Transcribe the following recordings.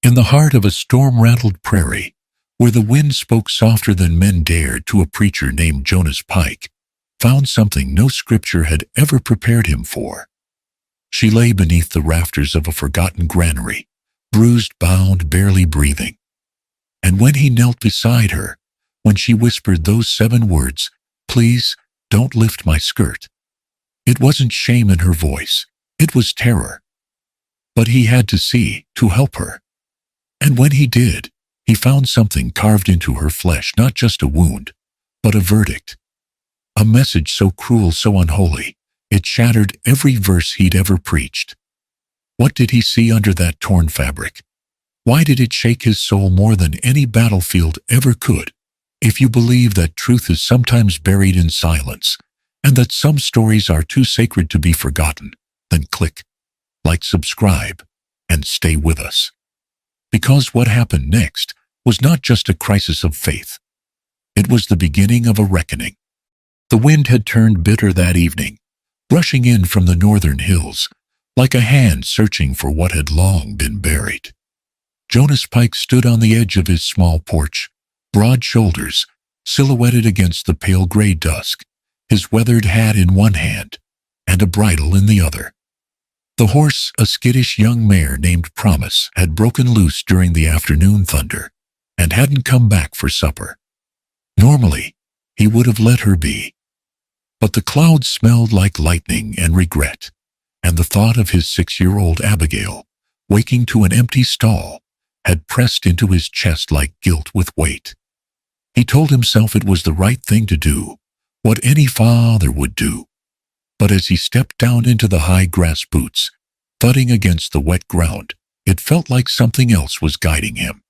In the heart of a storm-rattled prairie, where the wind spoke softer than men dared to a preacher named Jonas Pike, found something no scripture had ever prepared him for. She lay beneath the rafters of a forgotten granary, bruised, bound, barely breathing. And when he knelt beside her, when she whispered those 7 words, "Please, don't lift my skirt," it wasn't shame in her voice, it was terror. But he had to see, to help her. And when he did, he found something carved into her flesh, not just a wound, but a verdict. A message so cruel, so unholy, it shattered every verse he'd ever preached. What did he see under that torn fabric? Why did it shake his soul more than any battlefield ever could? If you believe that truth is sometimes buried in silence, and that some stories are too sacred to be forgotten, then click, like, subscribe, and stay with us. Because what happened next was not just a crisis of faith. It was the beginning of a reckoning. The wind had turned bitter that evening, rushing in from the northern hills, like a hand searching for what had long been buried. Jonas Pike stood on the edge of his small porch, broad shoulders silhouetted against the pale gray dusk, his weathered hat in one hand and a bridle in the other. The horse, a skittish young mare named Promise, had broken loose during the afternoon thunder and hadn't come back for supper. Normally, he would have let her be. But the clouds smelled like lightning and regret, and the thought of his 6-year-old Abigail, waking to an empty stall, had pressed into his chest like guilt with weight. He told himself it was the right thing to do, what any father would do. But as he stepped down into the high grass boots, thudding against the wet ground, it felt like something else was guiding him.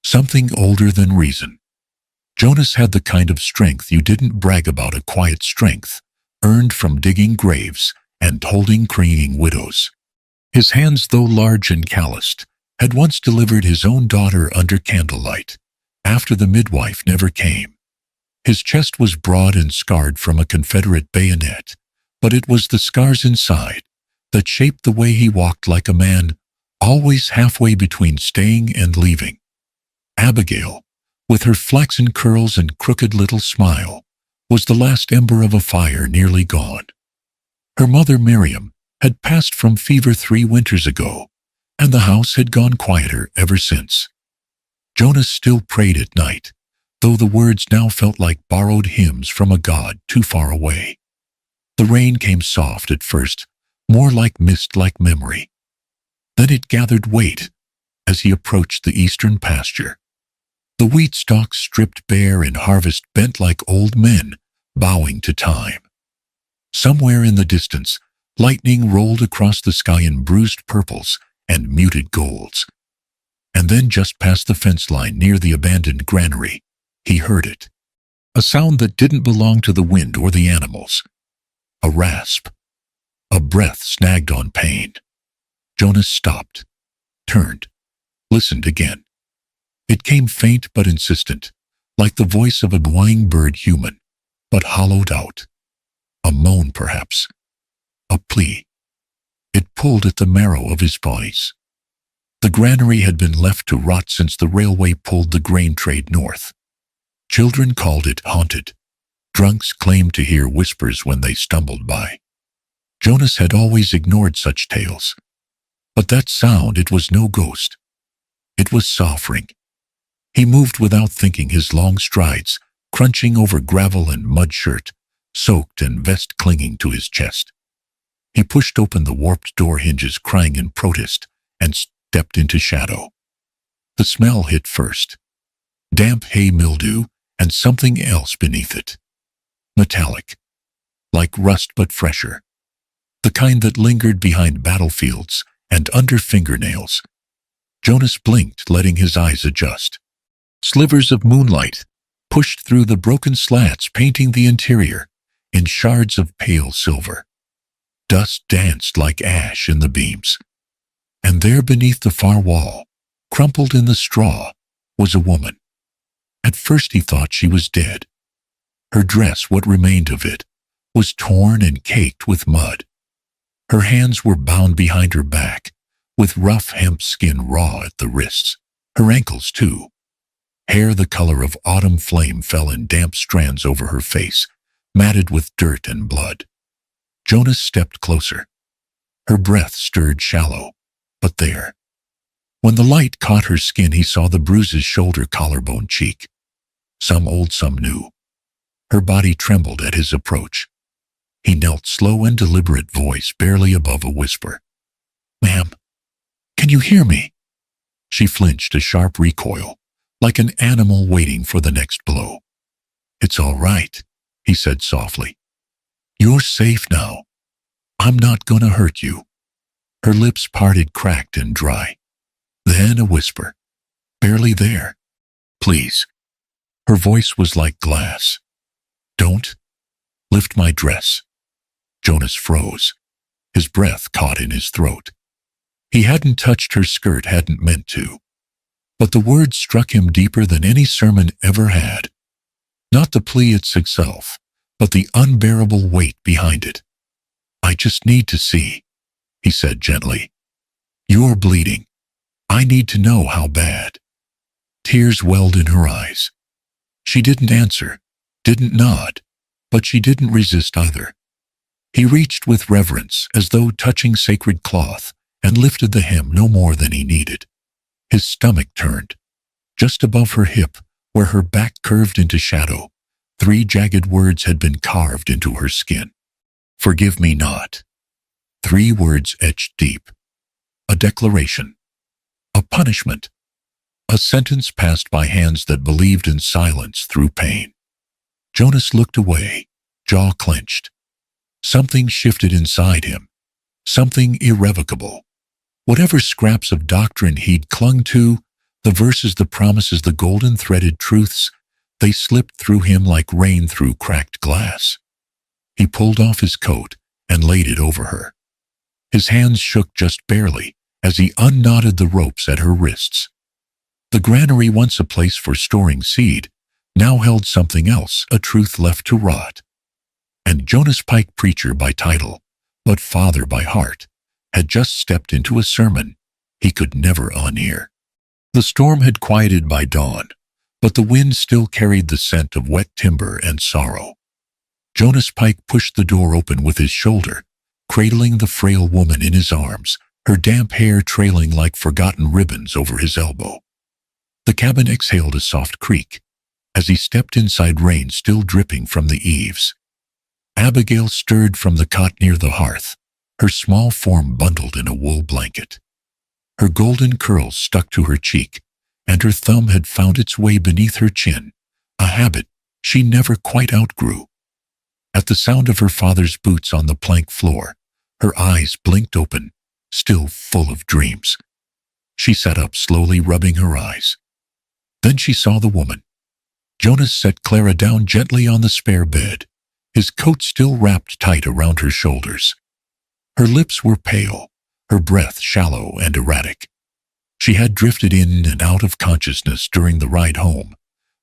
Something older than reason. Jonas had the kind of strength you didn't brag about, a quiet strength, earned from digging graves and holding crying widows. His hands, though large and calloused, had once delivered his own daughter under candlelight, after the midwife never came. His chest was broad and scarred from a Confederate bayonet, but it was the scars inside that shaped the way he walked, like a man, always halfway between staying and leaving. Abigail, with her flaxen curls and crooked little smile, was the last ember of a fire nearly gone. Her mother, Miriam, had passed from fever 3 winters ago, and the house had gone quieter ever since. Jonas still prayed at night, though the words now felt like borrowed hymns from a God too far away. The rain came soft at first, more like mist, like memory. Then it gathered weight as he approached the eastern pasture. The wheat stalks stripped bare in harvest bent like old men, bowing to time. Somewhere in the distance, lightning rolled across the sky in bruised purples and muted golds. And then just past the fence line near the abandoned granary, he heard it. A sound that didn't belong to the wind or the animals. A rasp. A breath snagged on pain. Jonas stopped, turned, listened again. It came faint but insistent, like the voice of a whining bird, human, but hollowed out. A moan, perhaps. A plea. It pulled at the marrow of his bones. The granary had been left to rot since the railway pulled the grain trade north. Children called it haunted. Drunks claimed to hear whispers when they stumbled by. Jonas had always ignored such tales. But that sound, it was no ghost. It was suffering. He moved without thinking, his long strides crunching over gravel and mud, shirt soaked and vest clinging to his chest. He pushed open the warped door hinges, crying in protest, and stepped into shadow. The smell hit first. Damp hay, mildew, and something else beneath it. Metallic. Like rust, but fresher. The kind that lingered behind battlefields and under fingernails. Jonas blinked, letting his eyes adjust. Slivers of moonlight pushed through the broken slats, painting the interior in shards of pale silver. Dust danced like ash in the beams. And there beneath the far wall, crumpled in the straw, was a woman. At first he thought she was dead. Her dress, what remained of it, was torn and caked with mud. Her hands were bound behind her back, with rough hemp skin raw at the wrists, her ankles too. Hair the color of autumn flame fell in damp strands over her face, matted with dirt and blood. Jonas stepped closer. Her breath stirred shallow, but there. When the light caught her skin, he saw the bruises shoulder, collarbone, cheek. Some old, some new. Her body trembled at his approach. He knelt, slow and deliberate, voice barely above a whisper. "Ma'am, can you hear me?" She flinched, a sharp recoil, like an animal waiting for the next blow. "It's all right," he said softly. "You're safe now. I'm not gonna hurt you." Her lips parted, cracked and dry. Then a whisper. "Barely there. Please." Her voice was like glass. "Don't. Lift my dress." Jonas froze. His breath caught in his throat. He hadn't touched her skirt, hadn't meant to. But the words struck him deeper than any sermon ever had. Not the plea itself, but the unbearable weight behind it. "I just need to see," he said gently. "You're bleeding. I need to know how bad." Tears welled in her eyes. She didn't answer, didn't nod, but she didn't resist either. He reached with reverence, as though touching sacred cloth, and lifted the hem no more than he needed. His stomach turned. Just above her hip, where her back curved into shadow, 3 jagged words had been carved into her skin. "Forgive me not." 3 words etched deep. A declaration. A punishment. A sentence passed by hands that believed in silence through pain. Jonas looked away, jaw clenched. Something shifted inside him. Something irrevocable. Whatever scraps of doctrine he'd clung to, the verses, the promises, the golden threaded truths, they slipped through him like rain through cracked glass. He pulled off his coat and laid it over her. His hands shook just barely as he unknotted the ropes at her wrists. The granary, once a place for storing seed, now held something else, a truth left to rot. And Jonas Pike, preacher by title, but father by heart, had just stepped into a sermon he could never unhear. The storm had quieted by dawn, but the wind still carried the scent of wet timber and sorrow. Jonas Pike pushed the door open with his shoulder, cradling the frail woman in his arms, her damp hair trailing like forgotten ribbons over his elbow. The cabin exhaled a soft creak as he stepped inside, rain still dripping from the eaves. Abigail stirred from the cot near the hearth, her small form bundled in a wool blanket. Her golden curls stuck to her cheek, and her thumb had found its way beneath her chin, a habit she never quite outgrew. At the sound of her father's boots on the plank floor, her eyes blinked open, still full of dreams. She sat up slowly, rubbing her eyes. Then she saw the woman. Jonas set Clara down gently on the spare bed, his coat still wrapped tight around her shoulders. Her lips were pale, her breath shallow and erratic. She had drifted in and out of consciousness during the ride home,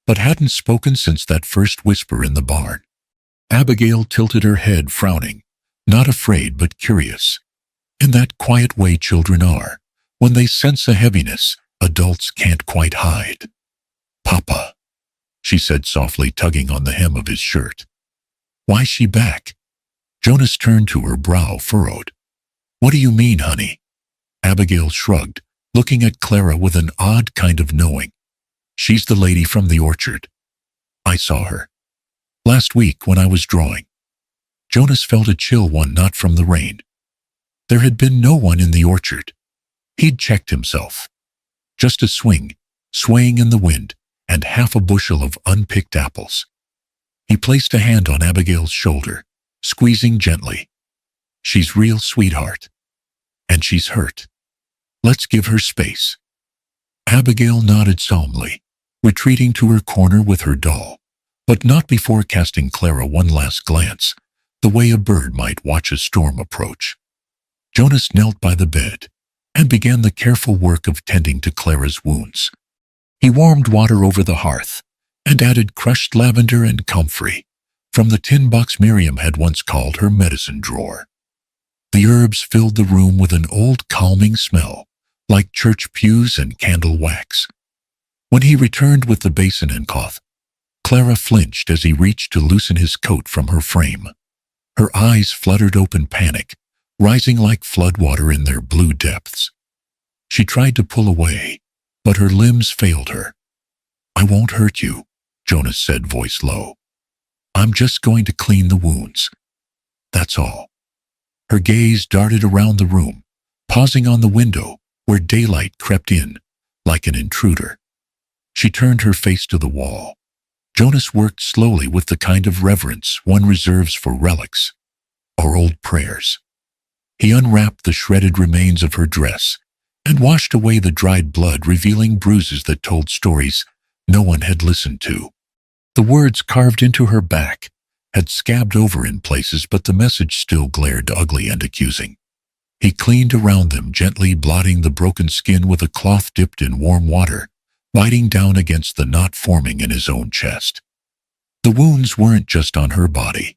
but hadn't spoken since that first whisper in the barn. Abigail tilted her head, frowning, not afraid but curious. In that quiet way children are, when they sense a heaviness adults can't quite hide. "Papa," she said softly, tugging on the hem of his shirt. "Why's she back?" Jonas turned to her, brow furrowed. "What do you mean, honey?" Abigail shrugged, looking at Clara with an odd kind of knowing. "She's the lady from the orchard. I saw her last week when I was drawing." Jonas felt a chill, one not from the rain. There had been no one in the orchard. He'd checked himself. Just a swing, swaying in the wind, and half a bushel of unpicked apples. He placed a hand on Abigail's shoulder, squeezing gently. "She's real, sweetheart. And she's hurt. Let's give her space." Abigail nodded solemnly, retreating to her corner with her doll, but not before casting Clara one last glance, the way a bird might watch a storm approach. Jonas knelt by the bed and began the careful work of tending to Clara's wounds. He warmed water over the hearth and added crushed lavender and comfrey from the tin box Miriam had once called her medicine drawer. The herbs filled the room with an old calming smell, like church pews and candle wax. When he returned with the basin and cloth, Clara flinched as he reached to loosen his coat from her frame. Her eyes fluttered open, panic, rising like floodwater in their blue depths. She tried to pull away, but her limbs failed her. "I won't hurt you," Jonas said, voice low. "I'm just going to clean the wounds. That's all." Her gaze darted around the room, pausing on the window where daylight crept in like an intruder. She turned her face to the wall. Jonas worked slowly with the kind of reverence one reserves for relics or old prayers. He unwrapped the shredded remains of her dress and washed away the dried blood, revealing bruises that told stories no one had listened to. The words carved into her back had scabbed over in places, but the message still glared ugly and accusing. He cleaned around them, gently blotting the broken skin with a cloth dipped in warm water, biting down against the knot forming in his own chest. The wounds weren't just on her body.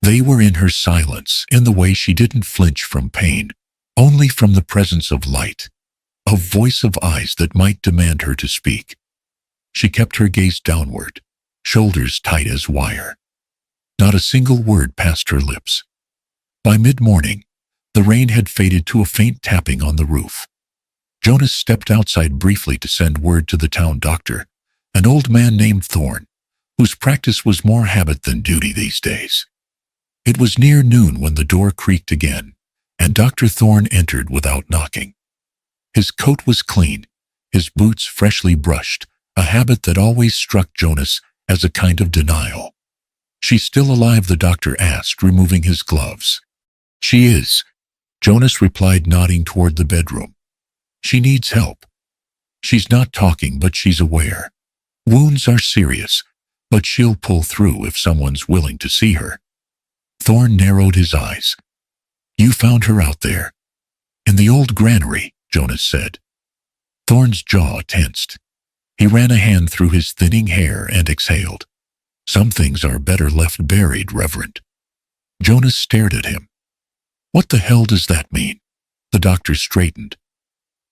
They were in her silence, in the way she didn't flinch from pain, only from the presence of light, a voice of eyes that might demand her to speak. She kept her gaze downward, shoulders tight as wire. Not a single word passed her lips. By mid-morning, the rain had faded to a faint tapping on the roof. Jonas stepped outside briefly to send word to the town doctor, an old man named Thorne, whose practice was more habit than duty these days. It was near noon when the door creaked again, and Dr. Thorne entered without knocking. His coat was clean, his boots freshly brushed, a habit that always struck Jonas as a kind of denial. "She's still alive?" the doctor asked, removing his gloves. "She is," Jonas replied, nodding toward the bedroom. "She needs help. She's not talking, but she's aware. Wounds are serious, but she'll pull through if someone's willing to see her." Thorne narrowed his eyes. "You found her out there?" "In the old granary," Jonas said. Thorne's jaw tensed. He ran a hand through his thinning hair and exhaled. "Some things are better left buried, Reverend." Jonas stared at him. "What the hell does that mean?" The doctor straightened.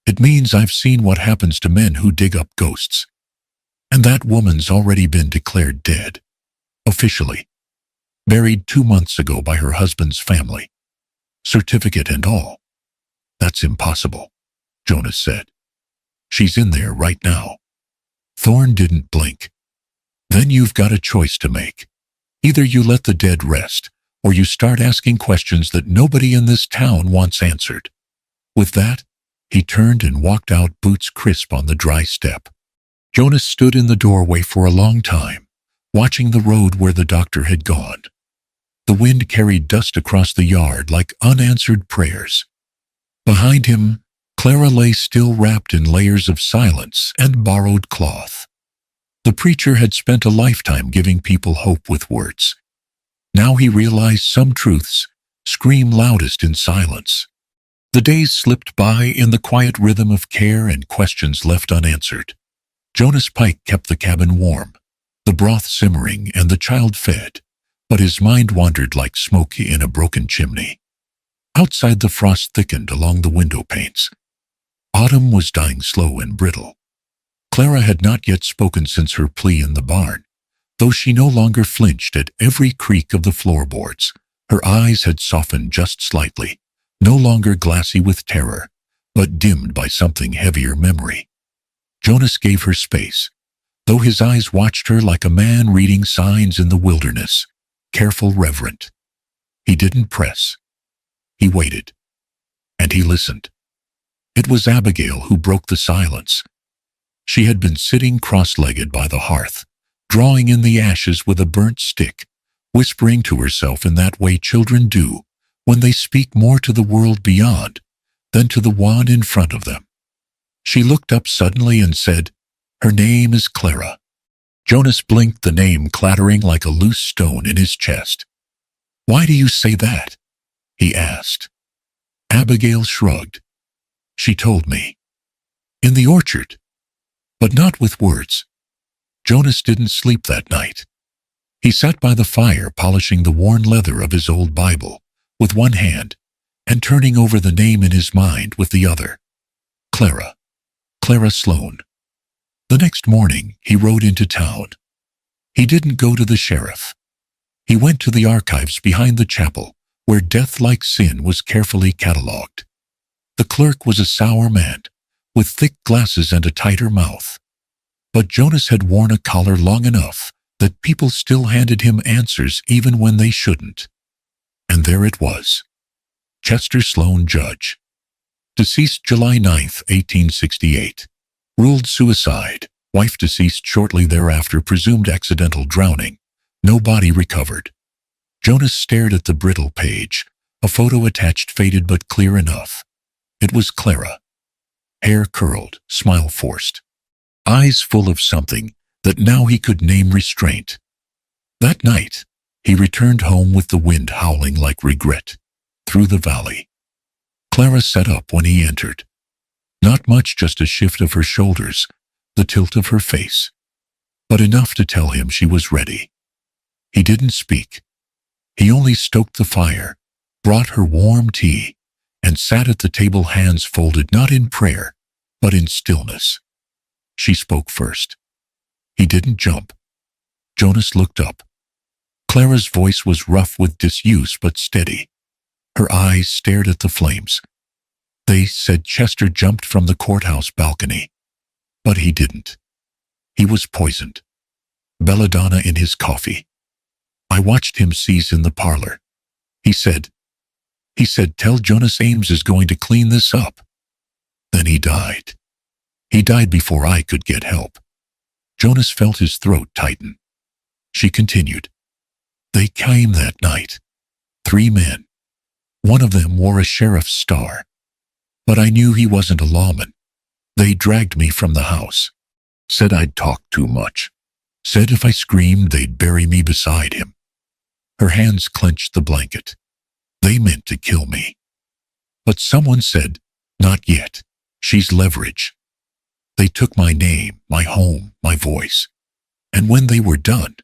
"It means I've seen what happens to men who dig up ghosts. And that woman's already been declared dead. Officially. Buried 2 months ago by her husband's family. Certificate and all." "That's impossible," Jonas said. "She's in there right now." Thorne didn't blink. "Then you've got a choice to make. Either you let the dead rest, or you start asking questions that nobody in this town wants answered." With that, he turned and walked out, boots crisp on the dry step. Jonas stood in the doorway for a long time, watching the road where the doctor had gone. The wind carried dust across the yard like unanswered prayers. Behind him, Clara lay still, wrapped in layers of silence and borrowed cloth. The preacher had spent a lifetime giving people hope with words. Now he realized some truths scream loudest in silence. The days slipped by in the quiet rhythm of care and questions left unanswered. Jonas Pike kept the cabin warm, the broth simmering and the child fed, but his mind wandered like smoke in a broken chimney. Outside, the frost thickened along the window panes. Autumn was dying slow and brittle. Clara had not yet spoken since her plea in the barn, though she no longer flinched at every creak of the floorboards. Her eyes had softened just slightly, no longer glassy with terror, but dimmed by something heavier, memory. Jonas gave her space, though his eyes watched her like a man reading signs in the wilderness, careful, reverent. He didn't press. He waited. And he listened. It was Abigail who broke the silence. She had been sitting cross-legged by the hearth, drawing in the ashes with a burnt stick, whispering to herself in that way children do when they speak more to the world beyond than to the one in front of them. She looked up suddenly and said, "Her name is Clara." Jonas blinked, the name clattering like a loose stone in his chest. "Why do you say that?" he asked. Abigail shrugged. "She told me. In the orchard. But not with words." Jonas didn't sleep that night. He sat by the fire, polishing the worn leather of his old Bible with one hand and turning over the name in his mind with the other. Clara. Clara Sloan. The next morning, he rode into town. He didn't go to the sheriff. He went to the archives behind the chapel, where death like sin was carefully catalogued. The clerk was a sour man, with thick glasses and a tighter mouth. But Jonas had worn a collar long enough that people still handed him answers even when they shouldn't. And there it was. Chester Sloan, Judge. Deceased July 9, 1868. Ruled suicide. Wife deceased shortly thereafter, presumed accidental drowning. No body recovered. Jonas stared at the brittle page. A photo attached, faded but clear enough. It was Clara. Hair curled, smile forced. Eyes full of something that now he could name restraint. That night, he returned home with the wind howling like regret through the valley. Clara sat up when he entered. Not much, just a shift of her shoulders, the tilt of her face, but enough to tell him she was ready. He didn't speak. He only stoked the fire, brought her warm tea, and sat at the table, hands folded, not in prayer, but in stillness. She spoke first. He didn't jump. Jonas looked up. Clara's voice was rough with disuse but steady. Her eyes stared at the flames. They said Chester jumped from the courthouse balcony. But he didn't. He was poisoned. Belladonna in his coffee. I watched him season the parlor. He said, tell Jonas Ames is going to clean this up. Then he died. He died before I could get help. Jonas felt his throat tighten. She continued. They came that night. 3 men. One of them wore a sheriff's star. But I knew he wasn't a lawman. They dragged me from the house. Said I'd talked too much. Said if I screamed, they'd bury me beside him. Her hands clenched the blanket. They meant to kill me. But someone said, not yet. She's leverage. They took my name, my home, my voice. And when they were done,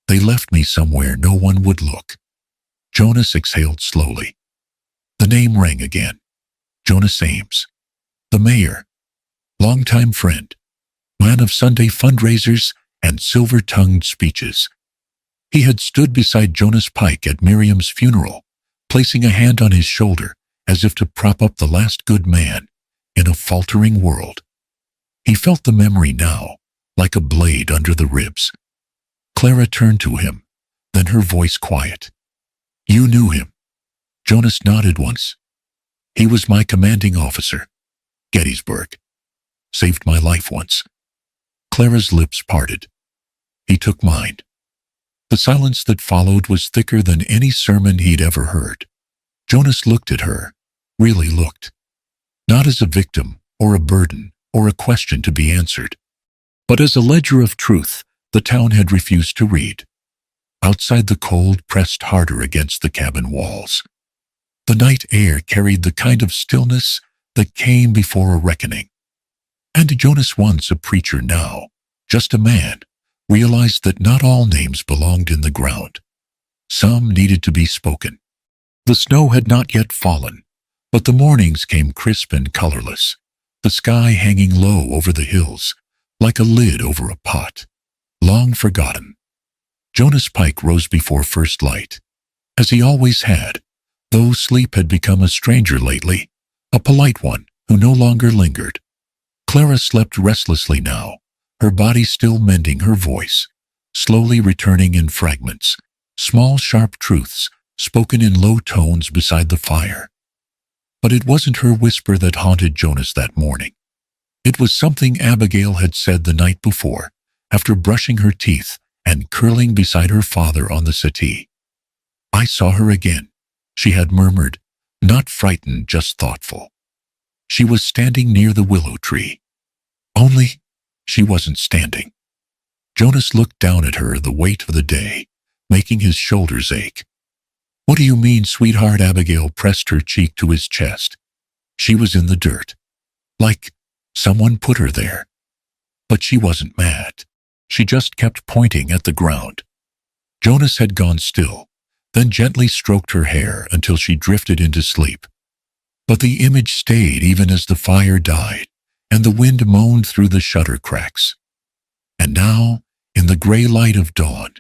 they left me somewhere no one would look. Jonas exhaled slowly. The name rang again. Jonas Ames. The mayor. Longtime friend. Man of Sunday fundraisers and silver-tongued speeches. He had stood beside Jonas Pike at Miriam's funeral, placing a hand on his shoulder as if to prop up the last good man in a faltering world. He felt the memory now, like a blade under the ribs. Clara turned to him, then her voice quiet. You knew him. Jonas nodded once. He was my commanding officer. Gettysburg. Saved my life once. Clara's lips parted. He took mine. The silence that followed was thicker than any sermon he'd ever heard. Jonas looked at her, really looked. Not as a victim, or a burden, or a question to be answered, but as a ledger of truth the town had refused to read. Outside, the cold pressed harder against the cabin walls. The night air carried the kind of stillness that came before a reckoning. And Jonas, once a preacher, now just a man, realized that not all names belonged in the ground. Some needed to be spoken. The snow had not yet fallen, but the mornings came crisp and colorless, the sky hanging low over the hills, like a lid over a pot, long forgotten. Jonas Pike rose before first light, as he always had, though sleep had become a stranger lately, a polite one who no longer lingered. Clara slept restlessly now, her body still mending her voice, slowly returning in fragments, small sharp truths spoken in low tones beside the fire. But it wasn't her whisper that haunted Jonas that morning. It was something Abigail had said the night before, after brushing her teeth and curling beside her father on the settee. I saw her again, she had murmured, not frightened, just thoughtful. She was standing near the willow tree. Only, she wasn't standing. Jonas looked down at her, the weight of the day, making his shoulders ache. What do you mean, sweetheart? Abigail pressed her cheek to his chest. She was in the dirt. Like someone put her there. But she wasn't mad. She just kept pointing at the ground. Jonas had gone still, then gently stroked her hair until she drifted into sleep, But the image stayed even as the fire died, and the wind moaned through the shutter cracks. And now, in the gray light of dawn,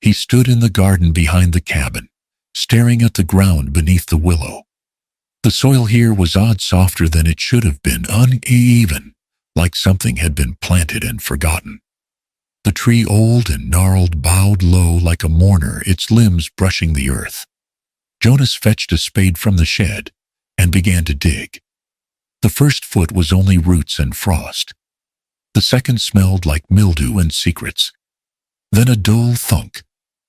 he stood in the garden behind the cabin, staring at the ground beneath the willow. The soil here was odd softer than it should have been, uneven, like something had been planted and forgotten. The tree, old and gnarled, bowed low like a mourner, its limbs brushing the earth. Jonas fetched a spade from the shed and began to dig. The first foot was only roots and frost. The second smelled like mildew and secrets. Then a dull thunk,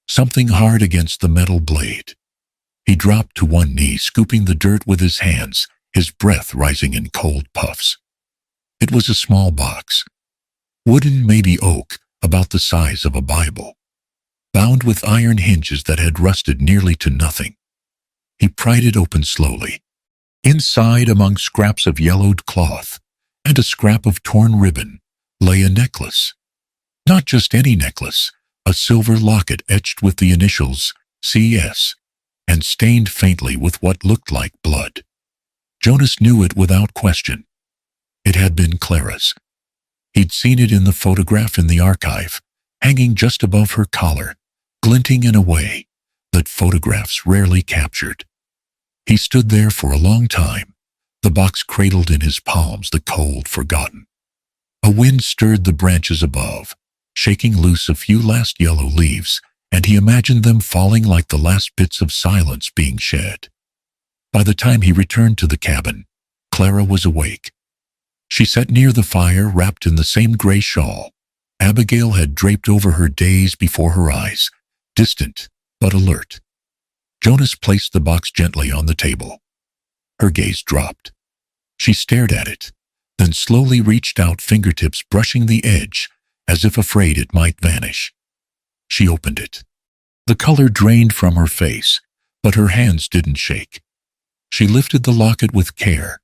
something hard against the metal blade. He dropped to one knee, scooping the dirt with his hands, his breath rising in cold puffs. It was a small box, wooden, maybe oak, about the size of a Bible, bound with iron hinges that had rusted nearly to nothing. He pried it open slowly. Inside, among scraps of yellowed cloth and a scrap of torn ribbon, lay a necklace. Not just any necklace, a silver locket etched with the initials CS and stained faintly with what looked like blood. Jonas knew it without question. It had been Clara's. He'd seen it in the photograph in the archive, hanging just above her collar, glinting in a way that photographs rarely captured. He stood there for a long time, the box cradled in his palms, the cold forgotten. A wind stirred the branches above, shaking loose a few last yellow leaves, and he imagined them falling like the last bits of silence being shed. By the time he returned to the cabin, Clara was awake. She sat near the fire, wrapped in the same gray shawl Abigail had draped over her days before her eyes, distant but alert. Jonas placed the box gently on the table. Her gaze dropped. She stared at it, then slowly reached out, fingertips brushing the edge, as if afraid it might vanish. She opened it. The color drained from her face, but her hands didn't shake. She lifted the locket with care,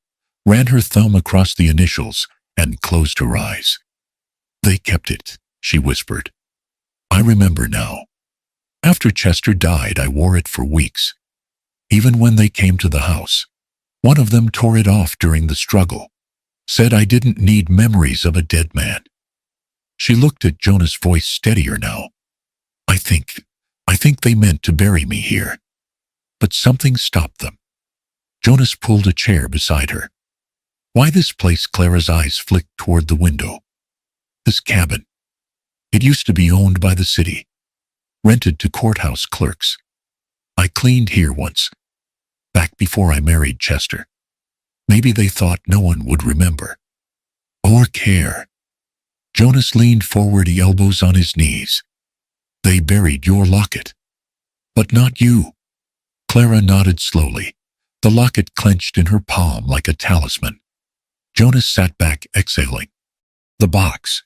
ran her thumb across the initials, and closed her eyes. "They kept it," she whispered. "I remember now. After Chester died, I wore it for weeks. Even when they came to the house, one of them tore it off during the struggle, said I didn't need memories of a dead man." She looked at Jonas, voice steadier now. I think they meant to bury me here. But something stopped them." Jonas pulled a chair beside her. "Why this place?" Clara's eyes flicked toward the window. "This cabin. It used to be owned by the city, rented to courthouse clerks. I cleaned here once, back before I married Chester. Maybe they thought no one would remember. Or care." Jonas leaned forward, elbows on his knees. "They buried your locket. But not you." Clara nodded slowly, the locket clenched in her palm like a talisman. Jonas sat back, exhaling. The box.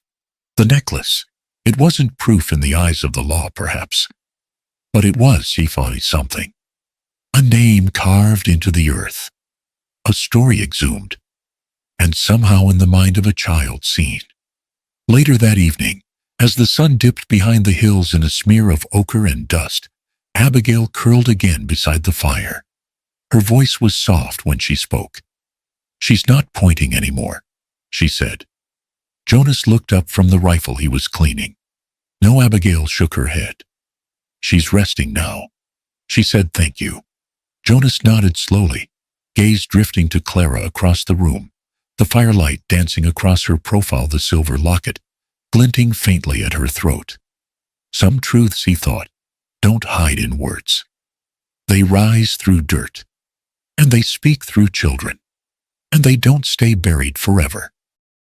The necklace. It wasn't proof in the eyes of the law, perhaps. But it was, he thought, something. A name carved into the earth. A story exhumed. And somehow in the mind of a child seen. Later that evening, as the sun dipped behind the hills in a smear of ochre and dust, Abigail curled again beside the fire. Her voice was soft when she spoke. "She's not pointing anymore," she said. Jonas looked up from the rifle he was cleaning. No, Abigail shook her head. "She's resting now." She said, "Thank you." Jonas nodded slowly, gaze drifting to Clara across the room, the firelight dancing across her profile, the silver locket glinting faintly at her throat. Some truths, he thought, don't hide in words. They rise through dirt, and they speak through children, and they don't stay buried forever.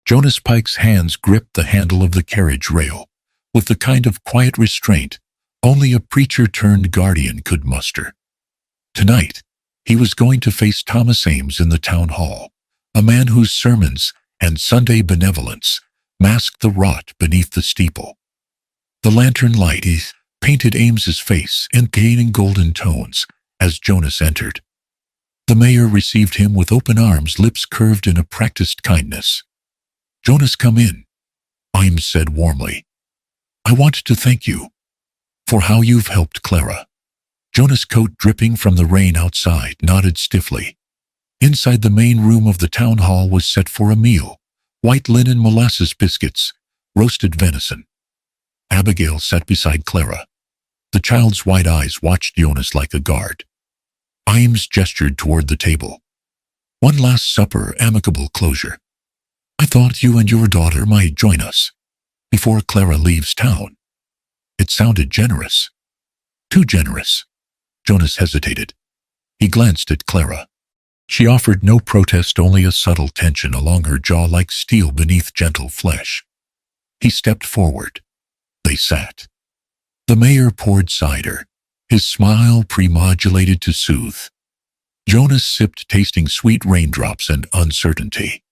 Jonas Pike's hands gripped the handle of the carriage rail with the kind of quiet restraint only a preacher-turned-guardian could muster. Tonight, he was going to face Thomas Ames in the town hall, a man whose sermons and Sunday benevolence masked the rot beneath the steeple. The lantern light painted Ames's face in gaining golden tones as Jonas entered. The mayor received him with open arms, lips curved in a practiced kindness. "Jonas, come in," Ames said warmly. "I want to thank you for how you've helped Clara." Jonas, coat dripping from the rain outside, nodded stiffly. Inside the main room of the town hall was set for a meal: white linen molasses biscuits, roasted venison. Abigail sat beside Clara. The child's wide eyes watched Jonas like a guard. Imes gestured toward the table. "One last supper, amicable closure. I thought you and your daughter might join us before Clara leaves town." It sounded generous. Too generous. Jonas hesitated. He glanced at Clara. She offered no protest, only a subtle tension along her jaw like steel beneath gentle flesh. He stepped forward. They sat. The mayor poured cider, his smile premodulated to soothe. Jonas sipped, tasting sweet raindrops and uncertainty.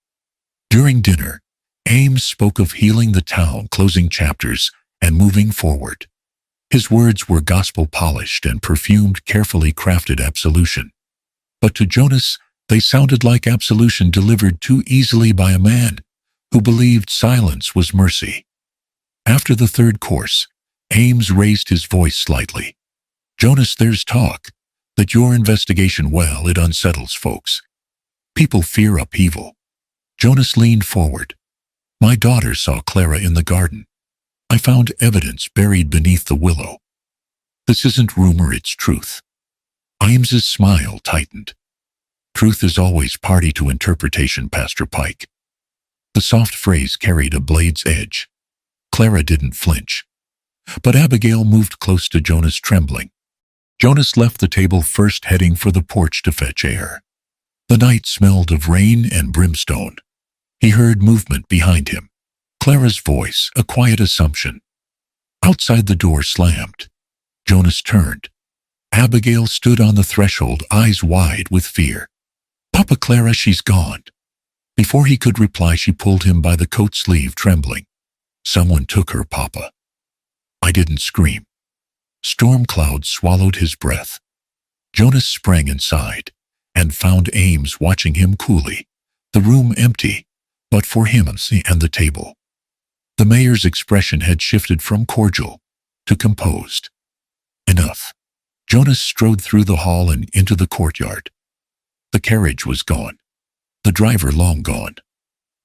During dinner, Ames spoke of healing the town, closing chapters, and moving forward. His words were gospel-polished and perfumed, carefully crafted absolution. But to Jonas, they sounded like absolution delivered too easily by a man who believed silence was mercy. After the third course, Ames raised his voice slightly. "Jonas, there's talk that your investigation, well, it unsettles folks. People fear upheaval." Jonas leaned forward. "My daughter saw Clara in the garden. I found evidence buried beneath the willow. This isn't rumor, it's truth." Ames's smile tightened. "Truth is always party to interpretation, Pastor Pike." The soft phrase carried a blade's edge. Clara didn't flinch. But Abigail moved close to Jonas, trembling. Jonas left the table first, heading for the porch to fetch air. The night smelled of rain and brimstone. He heard movement behind him. Clara's voice, a quiet assumption. Outside, the door slammed. Jonas turned. Abigail stood on the threshold, eyes wide with fear. "Papa, Clara, she's gone." Before he could reply, she pulled him by the coat sleeve, trembling. "Someone took her, Papa." "I didn't scream." Storm clouds swallowed his breath. Jonas sprang inside and found Ames watching him coolly. The room empty, but for him and the table. The mayor's expression had shifted from cordial to composed. "Enough." Jonas strode through the hall and into the courtyard. The carriage was gone. The driver long gone.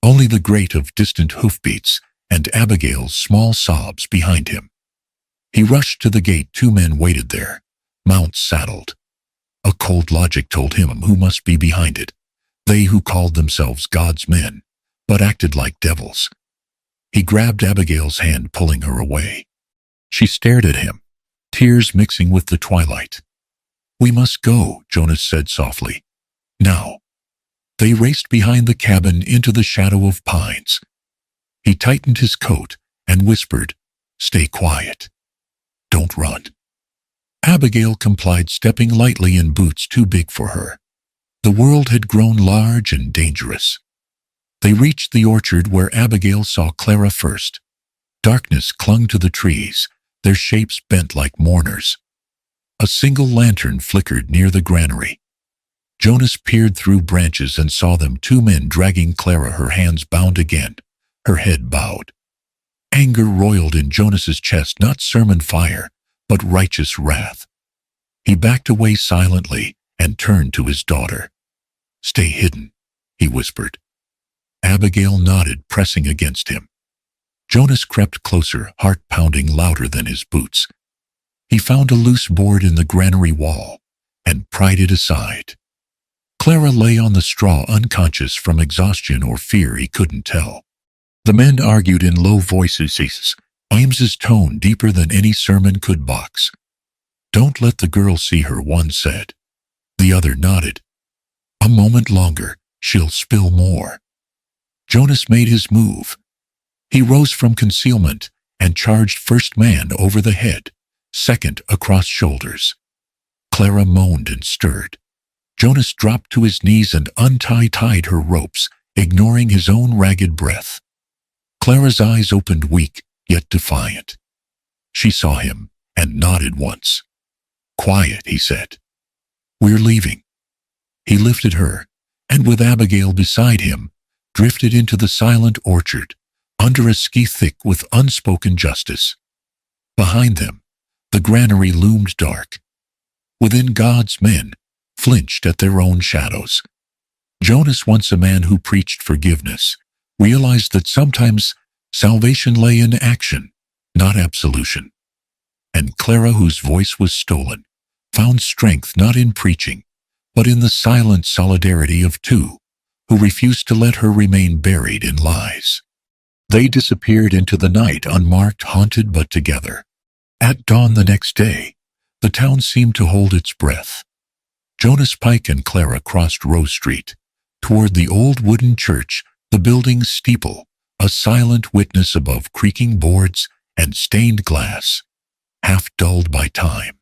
Only the grate of distant hoofbeats and Abigail's small sobs behind him. He rushed to the gate. 2 men waited there, mounts saddled. A cold logic told him who must be behind it. They who called themselves God's men, but acted like devils. He grabbed Abigail's hand, pulling her away. She stared at him, tears mixing with the twilight. "We must go," Jonas said softly. "Now." They raced behind the cabin into the shadow of pines. He tightened his coat and whispered, "Stay quiet. Don't run." Abigail complied, stepping lightly in boots too big for her. The world had grown large and dangerous. They reached the orchard where Abigail saw Clara first. Darkness clung to the trees, their shapes bent like mourners. A single lantern flickered near the granary. Jonas peered through branches and saw them, 2 men dragging Clara, her hands bound again, her head bowed. Anger roiled in Jonas's chest, not sermon fire, but righteous wrath. He backed away silently and turned to his daughter. "Stay hidden," he whispered. Abigail nodded, pressing against him. Jonas crept closer, heart pounding louder than his boots. He found a loose board in the granary wall and pried it aside. Clara lay on the straw, unconscious from exhaustion or fear, he couldn't tell. The men argued in low voices, Ames's tone deeper than any sermon could box. "Don't let the girl see her," one said. The other nodded. "A moment longer, she'll spill more." Jonas made his move. He rose from concealment and charged first man over the head, second across shoulders. Clara moaned and stirred. Jonas dropped to his knees and untied her ropes, ignoring his own ragged breath. Clara's eyes opened, weak yet defiant. She saw him and nodded once. "Quiet," he said. "We're leaving." He lifted her, and with Abigail beside him, drifted into the silent orchard, under a sky thick with unspoken justice. Behind them, the granary loomed dark. Within, God's men flinched at their own shadows. Jonas, once a man who preached forgiveness, realized that sometimes salvation lay in action, not absolution. And Clara, whose voice was stolen, found strength not in preaching, but in the silent solidarity of two who refused to let her remain buried in lies. They disappeared into the night, unmarked, haunted, but together. At dawn the next day, the town seemed to hold its breath. Jonas Pike and Clara crossed Rose Street, toward the old wooden church, the building's steeple, a silent witness above creaking boards and stained glass, half dulled by time.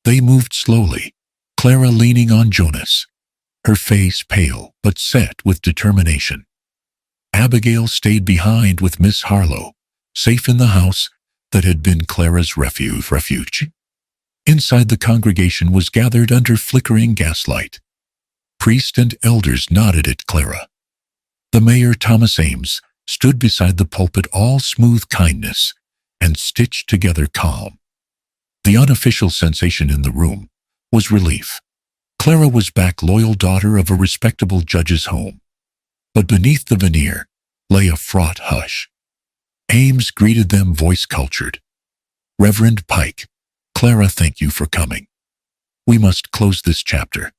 They moved slowly, Clara leaning on Jonas, her face pale but set with determination. Abigail stayed behind with Miss Harlow, safe in the house that had been Clara's refuge. Inside, the congregation was gathered under flickering gaslight. Priest and elders nodded at Clara. The mayor, Thomas Ames, stood beside the pulpit, all smooth kindness and stitched together calm. The unofficial sensation in the room was relief. Clara was back, loyal daughter of a respectable judge's home. But beneath the veneer lay a fraught hush. Ames greeted them, voice cultured. "Reverend Pike, Clara, thank you for coming. We must close this chapter.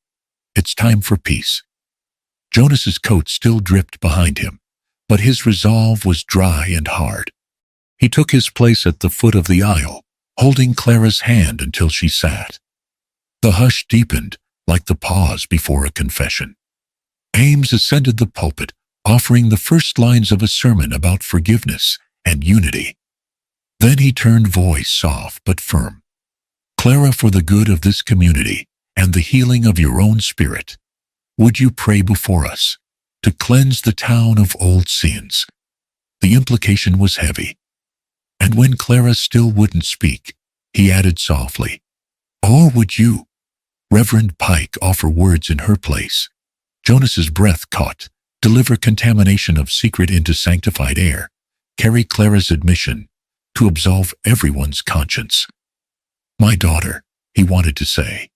It's time for peace." Jonas's coat still dripped behind him, but his resolve was dry and hard. He took his place at the foot of the aisle, holding Clara's hand until she sat. The hush deepened, like the pause before a confession. Ames ascended the pulpit, offering the first lines of a sermon about forgiveness and unity. Then he turned, voice soft but firm. "Clara, for the good of this community and the healing of your own spirit, would you pray before us to cleanse the town of old sins?" The implication was heavy. And when Clara still wouldn't speak, he added softly, "Or would you, Reverend Pike, offer words in her place?" Jonas's breath caught, deliver contamination of secret into sanctified air, carry Clara's admission to absolve everyone's conscience. "My daughter," he wanted to say.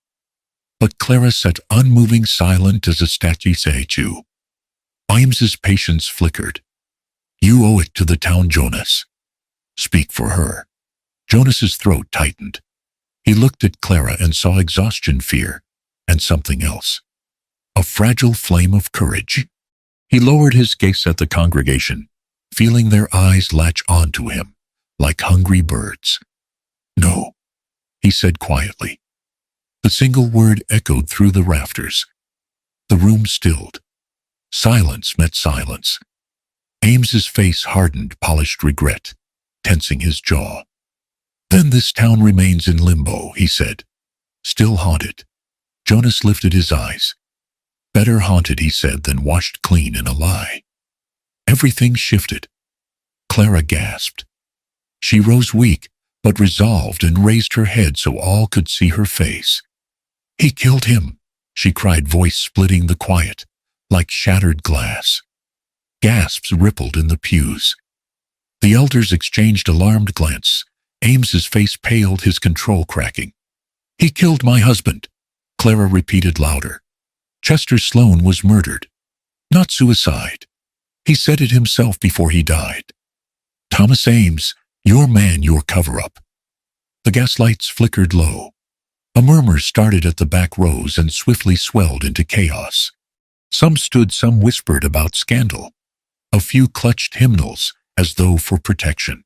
But Clara sat unmoving, silent as a statue. Ames's patience flickered. "You owe it to the town, Jonas. Speak for her." Jonas's throat tightened. He looked at Clara and saw exhaustion, fear, and something else. A fragile flame of courage. He lowered his gaze at the congregation, feeling their eyes latch onto him, like hungry birds. "No," he said quietly. The single word echoed through the rafters. The room stilled. Silence met silence. Ames's face hardened, polished regret, tensing his jaw. "Then this town remains in limbo," he said. "Still haunted." Jonas lifted his eyes. "Better haunted," he said, "than washed clean in a lie." Everything shifted. Clara gasped. She rose, weak but resolved, and raised her head so all could see her face. "He killed him," she cried, voice splitting the quiet, like shattered glass. Gasps rippled in the pews. The elders exchanged alarmed glances. Ames's face paled, his control cracking. "He killed my husband," Clara repeated louder. "Chester Sloan was murdered. Not suicide. He said it himself before he died. Thomas Ames, your man, your cover-up." The gaslights flickered low. A murmur started at the back rows and swiftly swelled into chaos. Some stood, some whispered about scandal. A few clutched hymnals, as though for protection.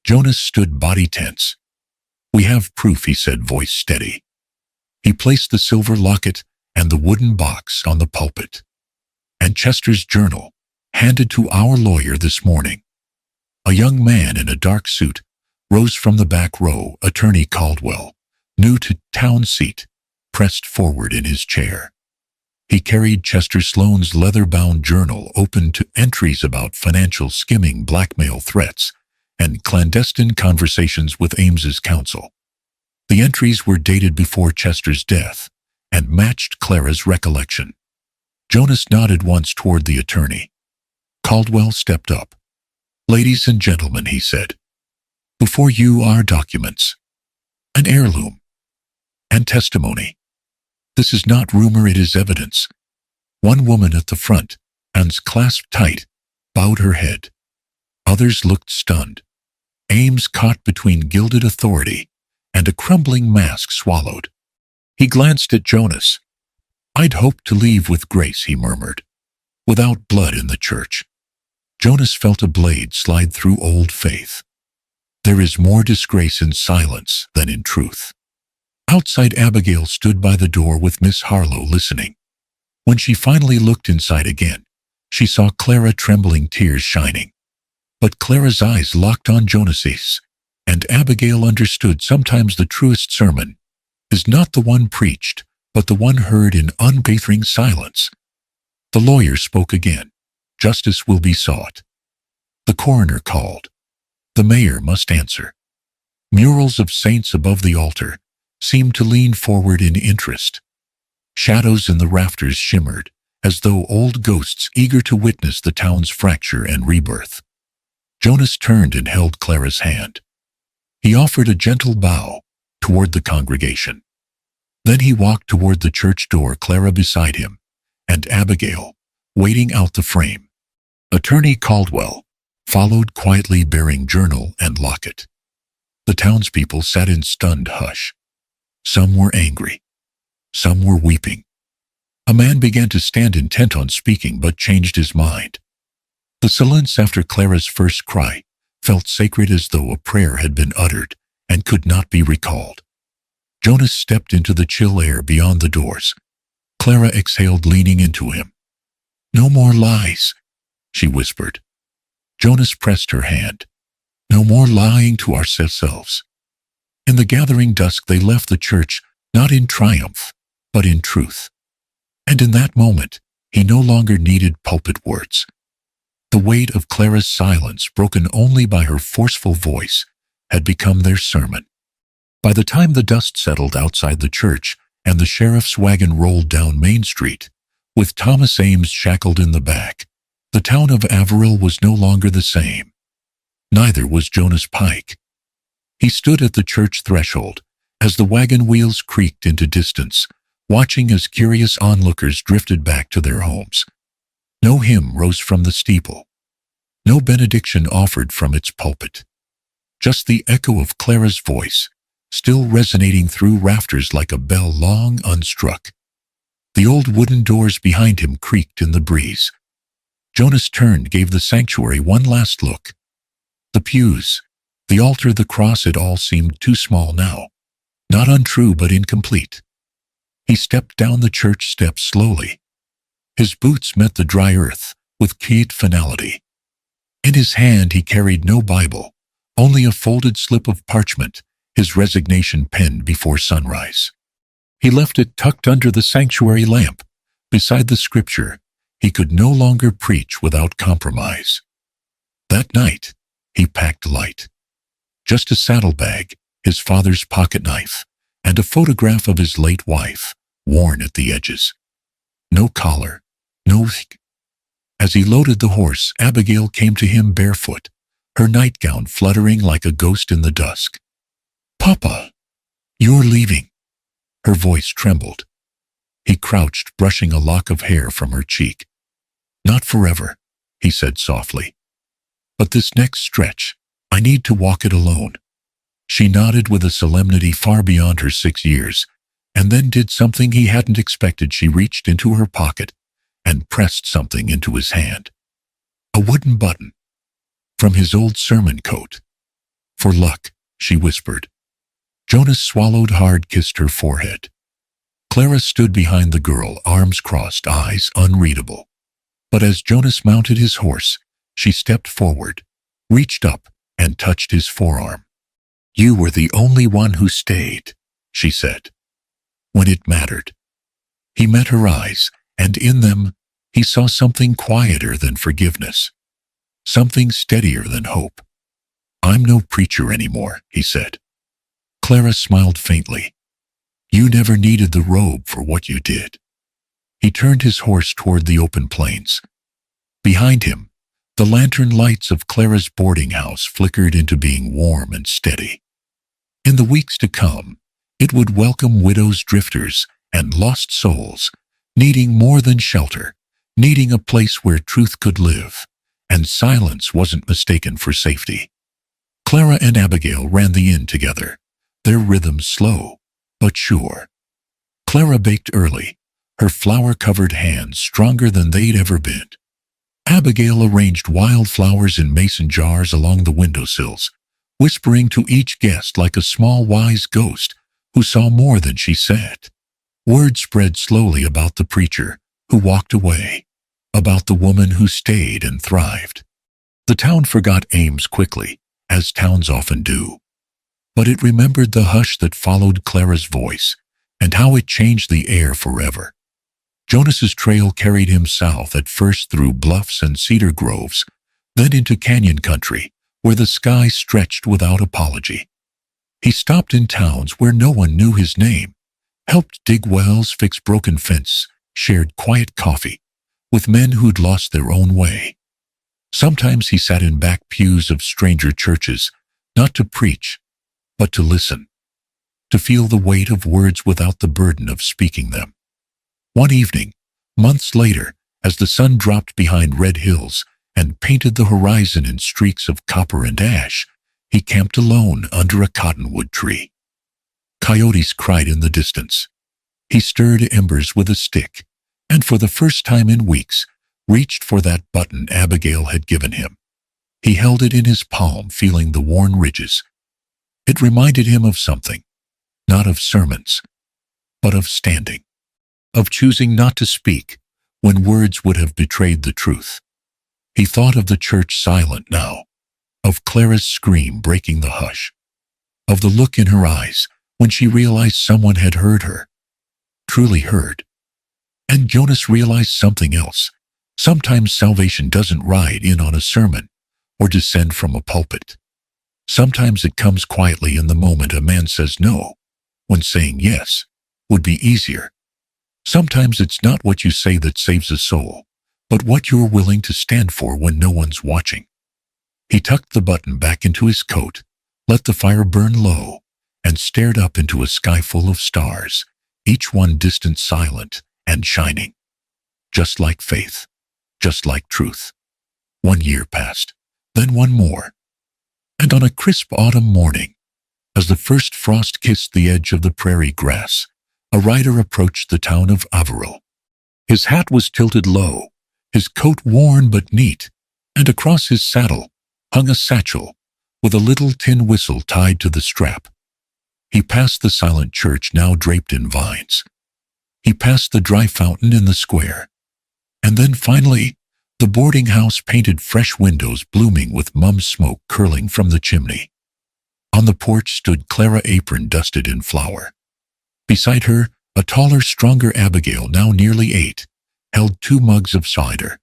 Jonas stood, body tense. "We have proof," he said, voice steady. He placed the silver locket and the wooden box on the pulpit. "And Chester's journal, handed to our lawyer this morning." A young man in a dark suit rose from the back row, Attorney Caldwell, new to town seat, pressed forward in his chair. He carried Chester Sloan's leather-bound journal, open to entries about financial skimming, blackmail threats, and clandestine conversations with Ames's counsel. The entries were dated before Chester's death and matched Clara's recollection. Jonas nodded once toward the attorney. Caldwell stepped up. "Ladies and gentlemen," he said, "before you are documents, an heirloom, and testimony. This is not rumor, it is evidence. One woman at the front, hands clasped tight, bowed her head. Others looked stunned, aims caught between gilded authority and a crumbling mask swallowed. He glanced at Jonas. "I'd hoped to leave with grace," he murmured, "without blood in the church." Jonas felt a blade slide through old faith. There is more disgrace in silence than in truth. Outside, Abigail stood by the door with Miss Harlow listening. When she finally looked inside again, she saw Clara, trembling, tears shining. But Clara's eyes locked on Jonas's, and Abigail understood sometimes the truest sermon is not the one preached, but the one heard in unwavering silence. The lawyer spoke again. Justice will be sought. The coroner called. The mayor must answer. Murals of saints above the altar seemed to lean forward in interest. Shadows in the rafters shimmered, as though old ghosts eager to witness the town's fracture and rebirth. Jonas turned and held Clara's hand. He offered a gentle bow toward the congregation. Then he walked toward the church door, Clara beside him, and Abigail, waiting out the frame. Attorney Caldwell followed quietly, bearing journal and locket. The townspeople sat in stunned hush. Some were angry. Some were weeping. A man began to stand intent on speaking, but changed his mind. The silence after Clara's first cry felt sacred, as though a prayer had been uttered and could not be recalled. Jonas stepped into the chill air beyond the doors. Clara exhaled, leaning into him. "No more lies," she whispered. Jonas pressed her hand. "No more lying to ourselves." In the gathering dusk, they left the church, not in triumph, but in truth. And in that moment, he no longer needed pulpit words. The weight of Clara's silence, broken only by her forceful voice, had become their sermon. By the time the dust settled outside the church and the sheriff's wagon rolled down Main Street, with Thomas Ames shackled in the back, the town of Averill was no longer the same. Neither was Jonas Pike. He stood at the church threshold as the wagon wheels creaked into distance, watching as curious onlookers drifted back to their homes. No hymn rose from the steeple. No benediction offered from its pulpit. Just the echo of Clara's voice, still resonating through rafters like a bell long unstruck. The old wooden doors behind him creaked in the breeze. Jonas turned, gave the sanctuary one last look. The pews, the altar, the cross, it all seemed too small now. Not untrue, but incomplete. He stepped down the church steps slowly. His boots met the dry earth with quiet finality. In his hand he carried no Bible, only a folded slip of parchment, his resignation penned before sunrise. He left it tucked under the sanctuary lamp, beside the scripture he could no longer preach without compromise. That night, he packed light. Just a saddlebag, his father's pocket knife, and a photograph of his late wife, worn at the edges. No collar, no... As he loaded the horse, Abigail came to him barefoot, her nightgown fluttering like a ghost in the dusk. "Papa, you're leaving." Her voice trembled. He crouched, brushing a lock of hair from her cheek. "Not forever," he said softly. "But this next stretch, I need to walk it alone." She nodded with a solemnity far beyond her 6 years, and then did something he hadn't expected. She reached into her pocket and pressed something into his hand. A wooden button. From his old sermon coat. "For luck," she whispered. Jonas swallowed hard, kissed her forehead. Clara stood behind the girl, arms crossed, eyes unreadable. But as Jonas mounted his horse, she stepped forward, reached up, and touched his forearm. "You were the only one who stayed," she said, "when it mattered." He met her eyes, and in them he saw something quieter than forgiveness, something steadier than hope. "I'm no preacher anymore," he said. Clara smiled faintly. "You never needed the robe for what you did." He turned his horse toward the open plains. Behind him, the lantern lights of Clara's boarding house flickered into being warm and steady. In the weeks to come, it would welcome widows, drifters, and lost souls, needing more than shelter, needing a place where truth could live, and silence wasn't mistaken for safety. Clara and Abigail ran the inn together, their rhythms slow but sure. Clara baked early, her flour-covered hands stronger than they'd ever been. Abigail arranged wildflowers in mason jars along the windowsills, whispering to each guest like a small wise ghost who saw more than she said. Word spread slowly about the preacher who walked away, about the woman who stayed and thrived. The town forgot Ames quickly, as towns often do. But it remembered the hush that followed Clara's voice and how it changed the air forever. Jonas's trail carried him south, at first through bluffs and cedar groves, then into canyon country where the sky stretched without apology. He stopped in towns where no one knew his name, helped dig wells, fix broken fence, shared quiet coffee with men who'd lost their own way. Sometimes he sat in back pews of stranger churches, not to preach, but to listen, to feel the weight of words without the burden of speaking them. One evening, months later, as the sun dropped behind red hills and painted the horizon in streaks of copper and ash, he camped alone under a cottonwood tree. Coyotes cried in the distance. He stirred embers with a stick, and for the first time in weeks, reached for that button Abigail had given him. He held it in his palm, feeling the worn ridges. It reminded him of something, not of sermons, but of standing, of choosing not to speak when words would have betrayed the truth. He thought of the church silent now, of Clara's scream breaking the hush, of the look in her eyes when she realized someone had heard her, truly heard. And Jonas realized something else. Sometimes salvation doesn't ride in on a sermon or descend from a pulpit. Sometimes it comes quietly in the moment a man says no, when saying yes would be easier. Sometimes it's not what you say that saves a soul, but what you're willing to stand for when no one's watching. He tucked the button back into his coat, let the fire burn low, and stared up into a sky full of stars, each one distant, silent, and shining. Just like faith, just like truth. 1 year passed, then one more. And on a crisp autumn morning, as the first frost kissed the edge of the prairie grass, a rider approached the town of Averill. His hat was tilted low, his coat worn but neat, and across his saddle hung a satchel with a little tin whistle tied to the strap. He passed the silent church now draped in vines. He passed the dry fountain in the square. And then finally, the boarding house painted fresh windows blooming with mum's smoke curling from the chimney. On the porch stood Clara, apron dusted in flour. Beside her, a taller, stronger Abigail, now nearly 8, held 2 mugs of cider.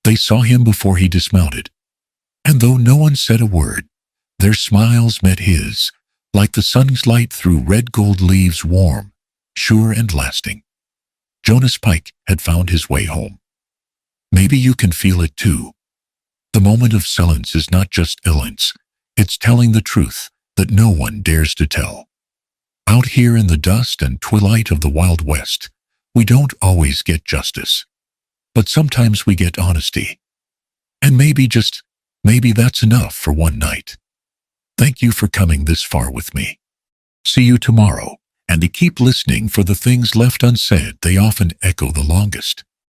They saw him before he dismounted, and though no one said a word, their smiles met his, like the sun's light through red gold leaves, warm, sure and lasting. Jonas Pike had found his way home. Maybe you can feel it too. The moment of silence is not just silence, it's telling the truth that no one dares to tell. Out here in the dust and twilight of the Wild West, we don't always get justice. But sometimes we get honesty. And maybe, just maybe, that's enough for one night. Thank you for coming this far with me. See you tomorrow, and to keep listening for the things left unsaid, they often echo the longest.